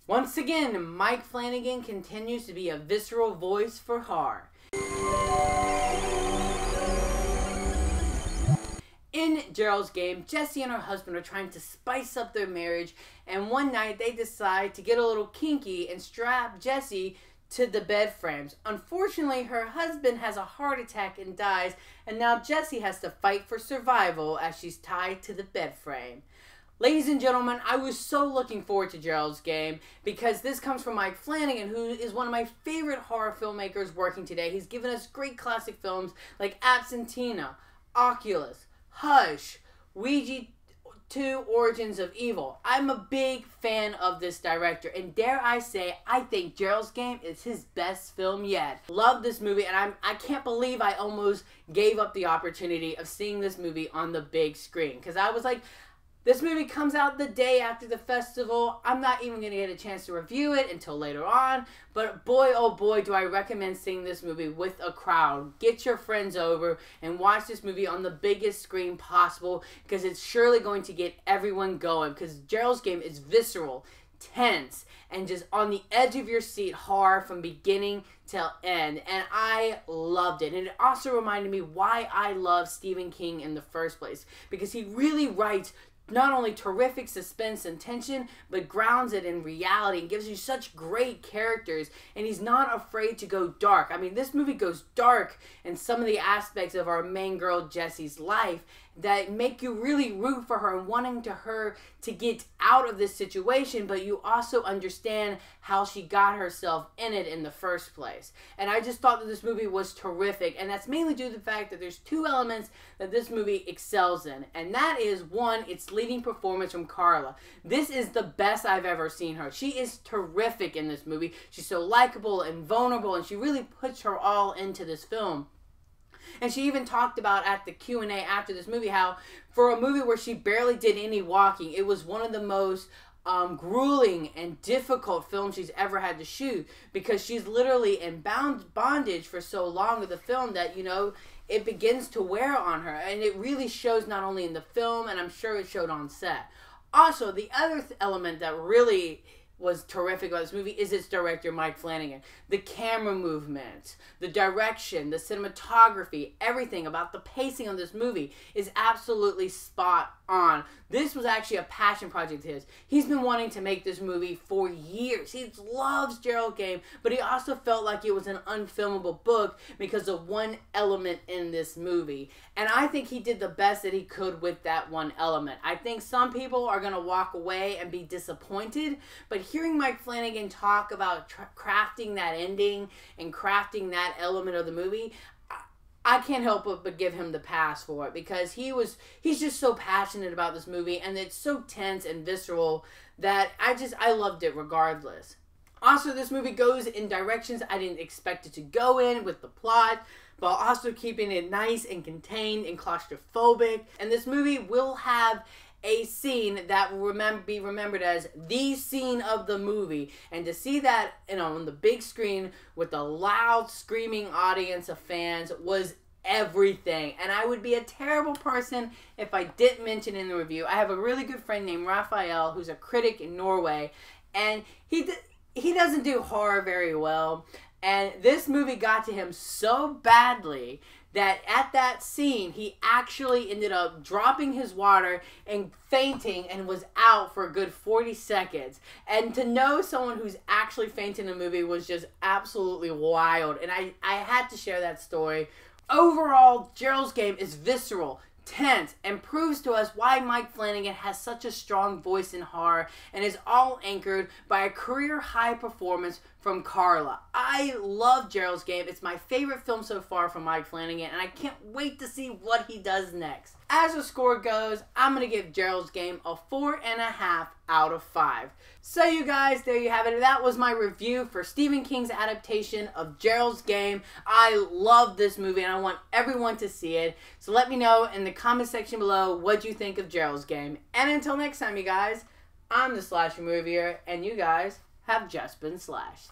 Once again, Mike Flanagan continues to be a visceral voice for horror. In Gerald's Game, Jessie and her husband are trying to spice up their marriage, and one night they decide to get a little kinky and strap Jessie to the bed frames. Unfortunately, her husband has a heart attack and dies, and now Jessie has to fight for survival as she's tied to the bed frame. Ladies and gentlemen, I was so looking forward to Gerald's Game because this comes from Mike Flanagan, who is one of my favorite horror filmmakers working today. He's given us great classic films like Absentina, Oculus, Hush, Ouija 2 Origins of Evil. I'm a big fan of this director, and dare I say, I think Gerald's Game is his best film yet. Love this movie, and I can't believe I almost gave up the opportunity of seeing this movie on the big screen, because I was like, this movie comes out the day after the festival. I'm not even going to get a chance to review it until later on. But boy, oh boy, do I recommend seeing this movie with a crowd. Get your friends over and watch this movie on the biggest screen possible, because it's surely going to get everyone going. Because Gerald's Game is visceral, tense, and just on the edge of your seat horror from beginning till end, and I loved it. And it also reminded me why I love Stephen King in the first place, because he really writes not only terrific suspense and tension, but grounds it in reality and gives you such great characters, and he's not afraid to go dark. I mean, this movie goes dark in some of the aspects of our main girl Jessie's life that make you really root for her and wanting her to get out of this situation, but you also understand how she got herself in it in the first place. And I just thought that this movie was terrific, and that's mainly due to the fact that there's two elements that this movie excels in, and that is, one, its leading performance from Carla. This is the best I've ever seen her. She is terrific in this movie. She's so likable and vulnerable, and she really puts her all into this film. And she even talked about at the Q&A after this movie how for a movie where she barely did any walking, it was one of the most grueling and difficult films she's ever had to shoot, because she's literally in bondage for so long with the film that, you know, it begins to wear on her. And it really shows not only in the film, and I'm sure it showed on set. Also, the other element that really was terrific about this movie is its director, Mike Flanagan. The camera movement, the direction, the cinematography, everything about the pacing of this movie is absolutely spot on. This was actually a passion project of his. He's been wanting to make this movie for years. He loves Gerald's Game, but he also felt like it was an unfilmable book because of one element in this movie. And I think he did the best that he could with that one element. I think some people are going to walk away and be disappointed, but hearing Mike Flanagan talk about crafting that ending and crafting that element of the movie, I can't help but give him the pass for it, because he's just so passionate about this movie, and it's so tense and visceral that I loved it regardless. Also, this movie goes in directions I didn't expect it to go in with the plot, but also keeping it nice and contained and claustrophobic. And this movie will have a scene that will be remembered as the scene of the movie, and to see that, you know, on the big screen with a loud screaming audience of fans was everything. And I would be a terrible person if I didn't mention in the review, I have a really good friend named Raphael who's a critic in Norway, and he doesn't do horror very well, and this movie got to him so badly that at that scene, he actually ended up dropping his water and fainting and was out for a good 40 seconds. And to know someone who's actually fainted in a movie was just absolutely wild. And I had to share that story. Overall, Gerald's Game is visceral, tense, and proves to us why Mike Flanagan has such a strong voice in horror, and is all anchored by a career high performance from Carla. I love Gerald's Game. It's my favorite film so far from Mike Flanagan, and I can't wait to see what he does next. As the score goes, I'm going to give Gerald's Game a 4.5 out of 5. So you guys, there you have it. That was my review for Stephen King's adaptation of Gerald's Game. I love this movie, and I want everyone to see it. So let me know in the comment section below what you think of Gerald's Game. And until next time, you guys, I'm the Slasher Movier, and you guys have just been slashed.